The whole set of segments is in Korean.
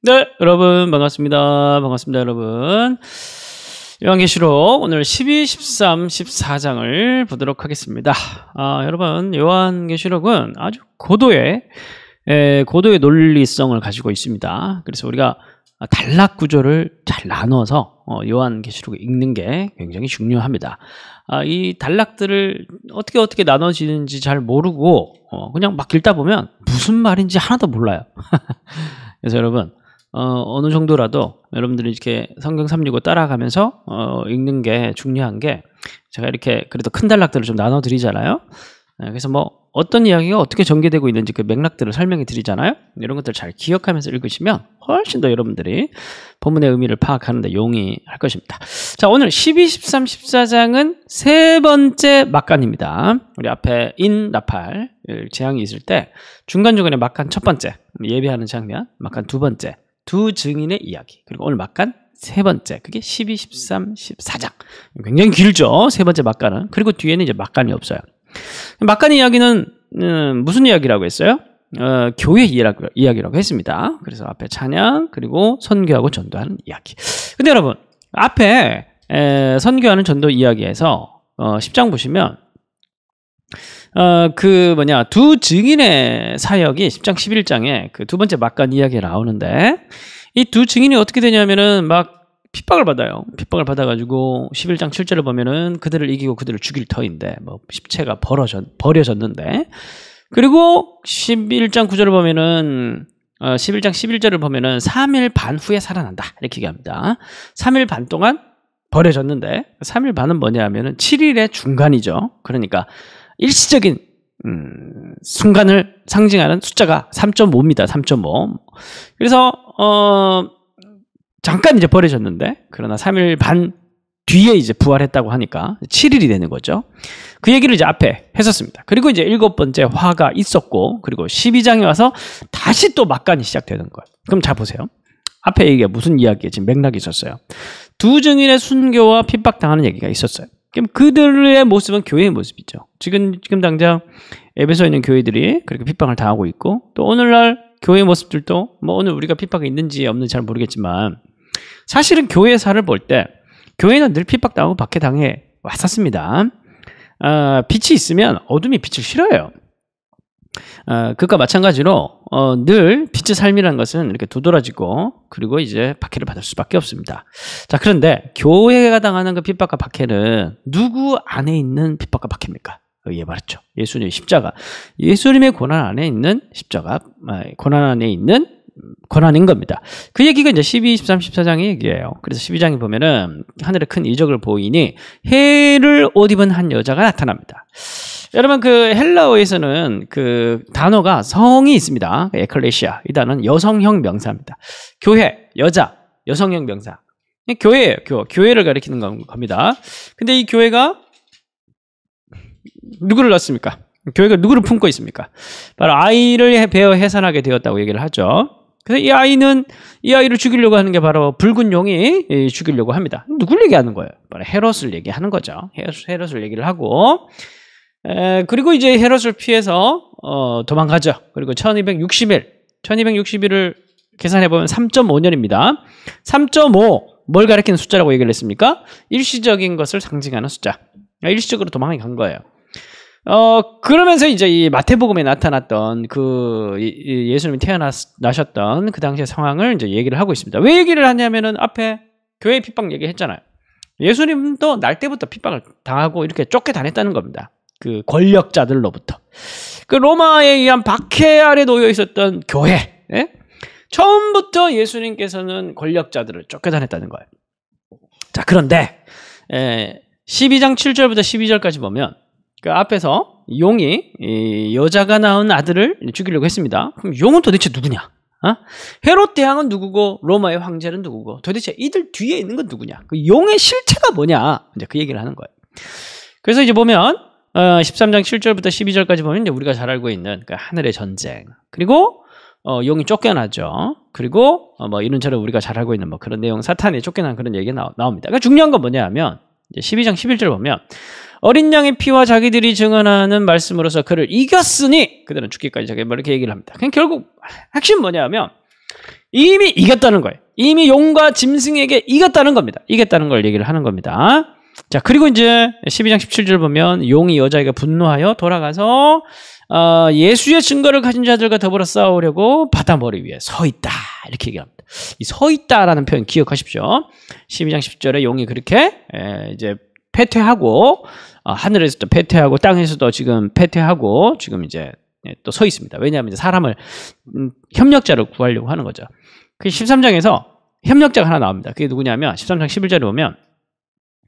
네, 여러분 반갑습니다. 반갑습니다, 여러분. 요한계시록 오늘 12, 13, 14장을 보도록 하겠습니다. 여러분, 요한계시록은 아주 고도의 논리성을 가지고 있습니다. 그래서 우리가 단락 구조를 잘 나눠서 요한계시록을 읽는 게 굉장히 중요합니다. 이 단락들을 어떻게 나눠지는지 잘 모르고 그냥 막 읽다 보면 무슨 말인지 하나도 몰라요. 그래서 여러분, 어느 정도라도 여러분들이 이렇게 성경 365 따라가면서 읽는 게 중요한 게, 제가 이렇게 그래도 큰 단락들을 좀 나눠 드리잖아요. 그래서 뭐 어떤 이야기가 어떻게 전개되고 있는지 그 맥락들을 설명해 드리잖아요. 이런 것들 잘 기억하면서 읽으시면 훨씬 더 여러분들이 본문의 의미를 파악하는 데 용이할 것입니다. 자, 오늘 12, 13, 14장은 세 번째 막간입니다. 우리 앞에 나팔 재앙이 있을 때 중간중간에 막간 첫 번째, 예배하는 장면, 막간 두 번째, 두 증인의 이야기, 그리고 오늘 막간 세 번째, 그게 12, 13, 14장. 굉장히 길죠, 세 번째 막간은. 그리고 뒤에는 이제 막간이 없어요. 막간 이야기는 무슨 이야기라고 했어요? 교회 이야기라고 했습니다. 그래서 앞에 찬양, 그리고 선교하고 전도하는 이야기. 근데 여러분, 앞에 선교하는 전도 이야기에서 10장 보시면 두 증인의 사역이 10장 11장에 그 두 번째 막간 이야기가 나오는데, 이 두 증인이 어떻게 되냐면은 막 핍박을 받아요. 핍박을 받아가지고 11장 7절을 보면은 그들을 이기고 그들을 죽일 터인데 뭐 십체가 버려졌는데, 그리고 11장 9절을 보면은 11장 11절을 보면은 3일 반 후에 살아난다, 이렇게 얘기합니다. 3일 반 동안 버려졌는데, 3일 반은 뭐냐 하면은 7일의 중간이죠. 그러니까 일시적인 순간을 상징하는 숫자가 3.5입니다. 3.5. 그래서 잠깐 이제 버려졌는데, 그러나 3일 반 뒤에 이제 부활했다고 하니까 7일이 되는 거죠. 그 얘기를 이제 앞에 했었습니다. 그리고 이제 7번째 화가 있었고, 그리고 12장에 와서 다시 또 막간이 시작되는 거예요. 그럼 잘 보세요. 앞에 얘기가 무슨 이야기에 지금 맥락이 있었어요. 두 증인의 순교와 핍박당하는 얘기가 있었어요. 그럼 그들의 모습은 교회의 모습이죠. 지금 당장 에베소에 있는 교회들이 그렇게 핍박을 당하고 있고, 또 오늘날 교회의 모습들도 뭐 오늘 우리가 핍박이 있는지 없는지 잘 모르겠지만, 사실은 교회사를 볼 때 교회는 늘 핍박당하고 박해당해 왔었습니다. 빛이 있으면 어둠이 빛을 싫어해요. 그것과 마찬가지로 늘 빛의 삶이라는 것은 이렇게 두드러지고, 그리고 이제 박해를 받을 수밖에 없습니다. 자, 그런데 교회가 당하는 그 핍박과 박해는 누구 안에 있는 핍박과 박해입니까? 예, 말했죠. 예수님의 십자가. 예수님의 고난 안에 있는 십자가, 고난 안에 있는 고난인 겁니다. 그 얘기가 이제 12, 13, 14장의 얘기예요. 그래서 12장에 보면은 하늘에 큰 이적을 보이니 해를 옷 입은 한 여자가 나타납니다. 여러분, 그 헬라어에서는 그 단어가 성이 있습니다. 에클레시아. 이 단어는 여성형 명사입니다. 교회, 여자, 여성형 명사. 교회예요. 교회를 가리키는 겁니다. 근데 이 교회가 누구를 낳습니까? 교회가 누구를 품고 있습니까? 바로 아이를 베어 해산하게 되었다고 얘기를 하죠. 그래서 이 아이를 죽이려고 하는 게 바로 붉은 용이 죽이려고 합니다. 누굴 얘기하는 거예요? 바로 헤롯을 얘기하는 거죠. 헤롯을 얘기를 하고, 그리고 이제 헤롯을 피해서 도망가죠. 그리고 1260일을 계산해보면 3.5년입니다. 3.5, 뭘 가리키는 숫자라고 얘기를 했습니까? 일시적인 것을 상징하는 숫자. 일시적으로 도망이 간 거예요. 그러면서 이제 이 마태복음에 나타났던 그 예수님이 태어나셨던 그 당시의 상황을 이제 얘기를 하고 있습니다. 왜 얘기를 하냐면은 앞에 교회 핍박 얘기했잖아요. 예수님도 날 때부터 핍박을 당하고 이렇게 쫓겨다녔다는 겁니다. 그 권력자들로부터. 그 로마에 의한 박해 아래 놓여 있었던 교회. 예? 처음부터 예수님께서는 권력자들을 쫓겨다녔다는 거예요. 자, 그런데 12장 7절부터 12절까지 보면 그 앞에서 용이 여자가 낳은 아들을 죽이려고 했습니다. 그럼 용은 도대체 누구냐? 헤롯 대왕은 누구고 로마의 황제는 누구고 도대체 이들 뒤에 있는 건 누구냐? 그 용의 실체가 뭐냐? 이제 그 얘기를 하는 거예요. 그래서 이제 보면 13장 7절부터 12절까지 보면 이제 우리가 잘 알고 있는 그 하늘의 전쟁, 그리고 용이 쫓겨나죠. 그리고 뭐 이런저런 우리가 잘 알고 있는 뭐 그런 내용, 사탄이 쫓겨난 그런 얘기가 나옵니다. 그러니까 중요한 건 뭐냐 하면 이제 12장 11절 보면 어린 양의 피와 자기들이 증언하는 말씀으로서 그를 이겼으니 그들은 죽기까지 자기 이렇게 얘기를 합니다. 그냥 결국 핵심 뭐냐 하면 이미 이겼다는 거예요. 이미 용과 짐승에게 이겼다는 겁니다. 이겼다는 걸 얘기를 하는 겁니다. 자, 그리고 이제 12장 17절 보면 용이 여자에게 분노하여 돌아가서 예수의 증거를 가진 자들과 더불어 싸우려고 바다 머리 위에 서 있다. 이렇게 얘기합니다. 이 서 있다라는 표현 기억하십시오. 12장 10절에 용이 그렇게 이제 패퇴하고 하늘에서도 패퇴하고 땅에서도 지금 패퇴하고 지금 이제 또 서 있습니다. 왜냐하면 이제 사람을 협력자를 구하려고 하는 거죠. 그 13장에서 협력자가 하나 나옵니다. 그게 누구냐면 13장 11절을 보면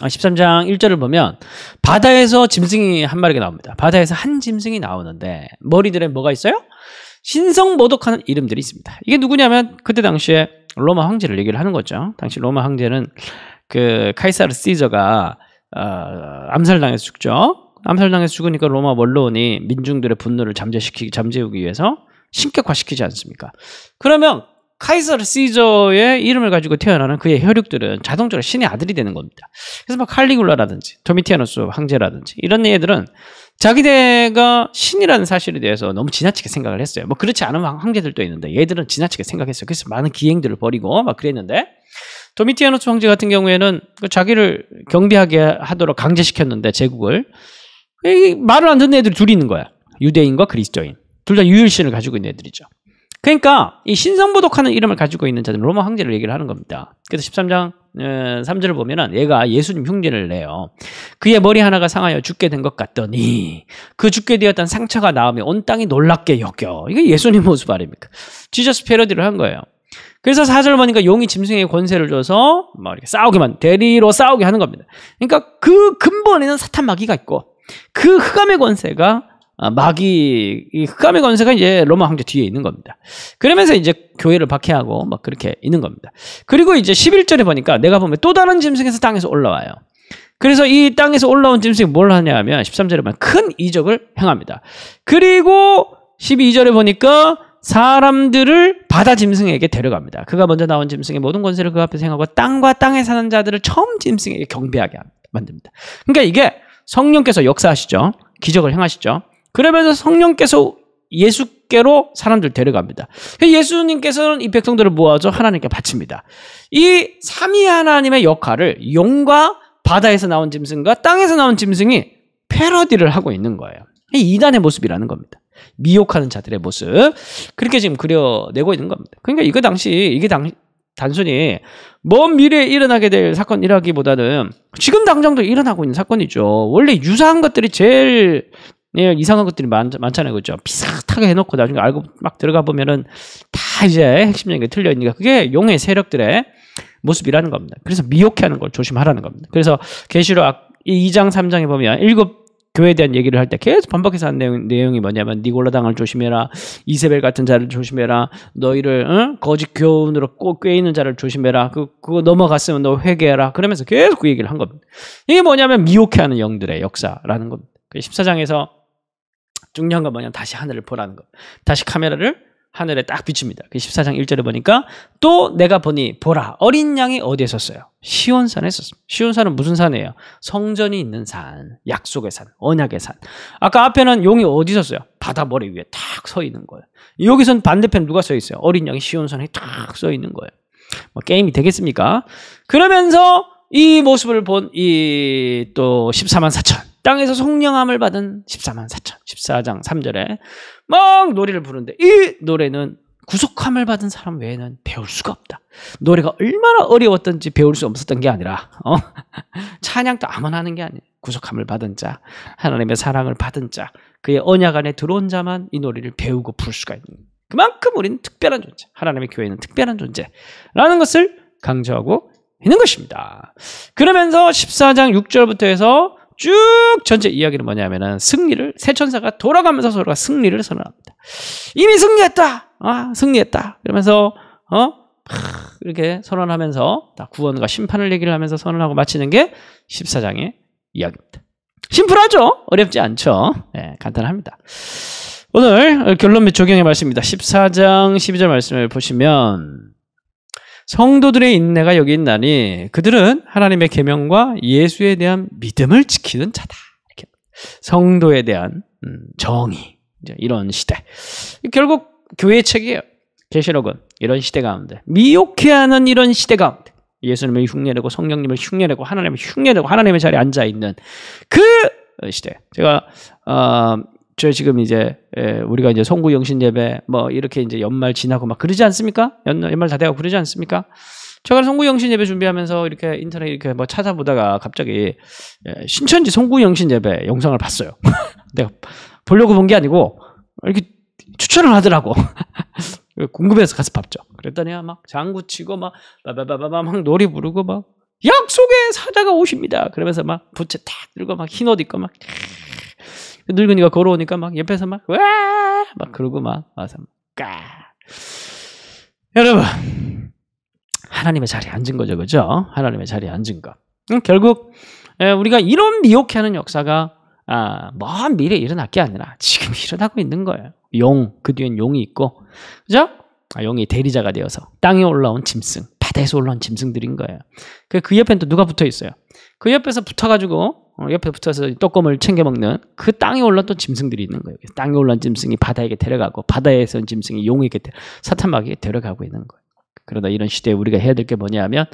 13장 1절을 보면 바다에서 짐승이 한 마리가 나옵니다. 바다에서 한 짐승이 나오는데 머리들에 뭐가 있어요? 신성모독하는 이름들이 있습니다. 이게 누구냐면 그때 당시에 로마 황제를 얘기를 하는 거죠. 당시 로마 황제는 그 카이사르 시저가 암살당해서 죽죠. 암살당해서 죽으니까 로마 원로원이 민중들의 분노를 잠재우기 위해서 신격화시키지 않습니까? 그러면 카이사르 시저의 이름을 가지고 태어나는 그의 혈육들은 자동적으로 신의 아들이 되는 겁니다. 그래서 막 칼리굴라라든지 도미티아누스 황제라든지 이런 애들은 자기네가 신이라는 사실에 대해서 너무 지나치게 생각을 했어요. 뭐 그렇지 않은 황제들도 있는데 얘들은 지나치게 생각했어요. 그래서 많은 기행들을 벌이고 막 그랬는데 도미티아누스 황제 같은 경우에는 자기를 경비하게 하도록 강제시켰는데 제국을 말을 안 듣는 애들이 둘이 있는 거야. 유대인과 그리스도인. 둘 다 유일신을 가지고 있는 애들이죠. 그러니까 이 신성모독하는 이름을 가지고 있는 자들은 로마 황제를 얘기를 하는 겁니다. 그래서 13장 3절을 보면은 얘가 예수님 흉내를 내요. 그의 머리 하나가 상하여 죽게 된 것 같더니 그 죽게 되었던 상처가 나으며 온 땅이 놀랍게 여겨. 이게 예수님 모습 아닙니까? 지저스 패러디를 한 거예요. 그래서 4절 보니까 용이 짐승에게 권세를 줘서 막 이렇게 대리로 싸우게 하는 겁니다. 그러니까 그 근본에는 사탄 마귀가 있고 그 흑암의 권세가 이 흑암의 권세가 이제 로마 황제 뒤에 있는 겁니다. 그러면서 이제 교회를 박해하고 막 그렇게 있는 겁니다. 그리고 이제 11절에 보니까 내가 보면 또 다른 짐승에서 땅에서 올라와요. 그래서 이 땅에서 올라온 짐승이 뭘 하냐면 13절에 보면 큰 이적을 행합니다. 그리고 12절에 보니까 사람들을 바다 짐승에게 데려갑니다. 그가 먼저 나온 짐승의 모든 권세를 그 앞에서 행하고 땅과 땅에 사는 자들을 처음 짐승에게 경배하게 만듭니다. 그러니까 이게 성령께서 역사하시죠. 기적을 행하시죠. 그러면서 성령께서 예수께로 사람들 데려갑니다. 예수님께서는 이 백성들을 모아서 하나님께 바칩니다. 이 삼위 하나님의 역할을 용과 바다에서 나온 짐승과 땅에서 나온 짐승이 패러디를 하고 있는 거예요. 이 이단의 모습이라는 겁니다. 미혹하는 자들의 모습. 그렇게 지금 그려내고 있는 겁니다. 그러니까 이게 단순히 먼 미래에 일어나게 될 사건이라기보다는 지금 당장도 일어나고 있는 사건이죠. 원래 유사한 것들이 제일 이상한 것들이 많잖아요. 그죠? 비슷하게 해놓고 나중에 알고 막 들어가 보면은 다 이제 핵심적인 게 틀려 있으니까 그게 용의 세력들의 모습이라는 겁니다. 그래서 미혹해하는 걸 조심하라는 겁니다. 그래서 계시록 2장 3장에 보면 7 교회에 대한 얘기를 할 때 계속 반복해서 하는 내용이 뭐냐면 니골라당을 조심해라. 이세벨 같은 자를 조심해라. 너희를 거짓 교훈으로 꼭 꿰이는 자를 조심해라. 그거 넘어갔으면 너 회개해라. 그러면서 계속 그 얘기를 한 겁니다. 이게 뭐냐면 미혹해하는 영들의 역사라는 겁니다. 14장에서 중요한 건 뭐냐면 다시 하늘을 보라는 것. 다시 카메라를 하늘에 딱 비춥니다. 14장 1절에 보니까 또 내가 보니 보라 어린 양이 어디에 섰어요? 시온산에 섰습니다. 시온산은 무슨 산이에요? 성전이 있는 산, 약속의 산, 언약의 산. 아까 앞에는 용이 어디 섰어요? 바다 머리 위에 탁 서 있는 거예요. 여기선 반대편 누가 서 있어요? 어린 양이 시온산에 탁 서 있는 거예요. 뭐 게임이 되겠습니까? 그러면서 이 모습을 본 이 또 14만 4천 땅에서 성령함을 받은 14만 4천 14장 3절에 막 노래를 부르는데 이 노래는 구속함을 받은 사람 외에는 배울 수가 없다. 노래가 얼마나 어려웠던지 배울 수 없었던 게 아니라 찬양도 아무나 하는 게 아니에요. 구속함을 받은 자, 하나님의 사랑을 받은 자, 그의 언약 안에 들어온 자만 이 노래를 배우고 부를 수가 있는 거예요. 그만큼 우리는 특별한 존재, 하나님의 교회는 특별한 존재라는 것을 강조하고 있는 것입니다. 그러면서 14장 6절부터 해서 쭉 전체 이야기는 뭐냐면은 승리를 새 천사가 돌아가면서 서로가 승리를 선언합니다. 이미 승리했다. 승리했다. 그러면서 이렇게 선언하면서 다 구원과 심판을 얘기를 하면서 선언하고 마치는 게 14장의 이야기입니다. 심플하죠? 어렵지 않죠? 네, 간단합니다. 오늘 결론 및 적용의 말씀입니다. 14장 12절 말씀을 보시면 성도들의 인내가 여기 있나니 그들은 하나님의 계명과 예수에 대한 믿음을 지키는 자다. 이렇게 성도에 대한 정의, 이제 이런 시대. 결국 교회의 책이에요. 계시록은 이런 시대 가운데, 미혹해하는 이런 시대 가운데 예수님을 흉내내고 성령님을 흉내내고 하나님을 흉내내고 하나님의 자리에 앉아있는 그 시대. 제가 저 지금 이제 우리가 이제 송구 영신 예배 뭐 이렇게 이제 연말 지나고 막 그러지 않습니까? 연말 다 돼가고 그러지 않습니까? 제가 송구 영신 예배 준비하면서 이렇게 인터넷 이렇게 뭐 찾아보다가 갑자기 신천지 송구 영신 예배 영상을 봤어요. 내가 보려고 본 게 아니고 이렇게 추천을 하더라고. 궁금해서 가서 봤죠. 그랬더니 막 장구 치고 막 노래 부르고 막 약속의 사자가 오십니다. 그러면서 막 부채 탁 들고 막 흰 옷 입고 막 늙은이가 걸어오니까 막 옆에서 막 그러고 막 와서 여러분, 하나님의 자리에 앉은 거죠, 그죠? 하나님의 자리에 앉은 거. 결국 우리가 이런 미혹해하는 역사가 먼 미래에 일어날 게 아니라 지금 일어나고 있는 거예요. 그 뒤엔 용이 있고, 그죠? 용이 대리자가 되어서 땅에 올라온 짐승, 바다에서 올라온 짐승들인 거예요. 그 옆에는 또 누가 붙어 있어요? 그 옆에서 붙어가지고 옆에 붙어서 떡검을 챙겨 먹는 그 땅에 올라온 또 짐승들이 있는 거예요. 땅에 올라온 짐승이 바다에게 데려가고, 바다에서 온 짐승이 용에게 사탄마귀에게 데려가고 있는 거예요. 그러다 이런 시대에 우리가 해야 될 게 뭐냐면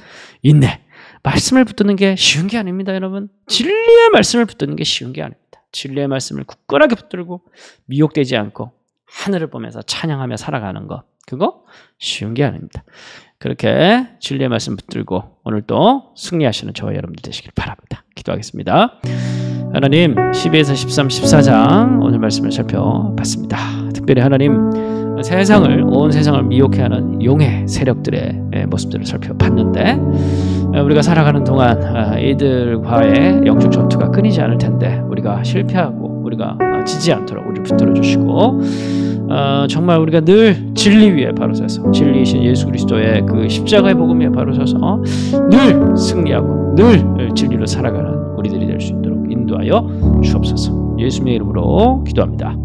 인내. 말씀을 붙드는 게 쉬운 게 아닙니다, 여러분. 진리의 말씀을 붙드는 게 쉬운 게 아닙니다. 진리의 말씀을 굳건하게 붙들고 미혹되지 않고 하늘을 보면서 찬양하며 살아가는 것, 그거 쉬운 게 아닙니다. 그렇게 진리의 말씀 붙들고 오늘 또 승리하시는 저와 여러분들 되시길 바랍니다. 기도하겠습니다. 하나님, 12에서 13, 14장 오늘 말씀을 살펴봤습니다. 특별히 하나님, 온 세상을 미혹해하는 용의 세력들의 모습들을 살펴봤는데, 우리가 살아가는 동안 이들과의 영적 전투가 끊이지 않을 텐데 우리가 실패하고 우리가 지지 않도록 우리를 붙들어 주시고, 정말 우리가 늘 진리 위에 바로 서서 진리이신 예수 그리스도의 그 십자가의 복음 위에 바로 서서 늘 승리하고 늘 진리로 살아가는 우리들이 될 수 있도록 인도하여 주옵소서. 예수님의 이름으로 기도합니다.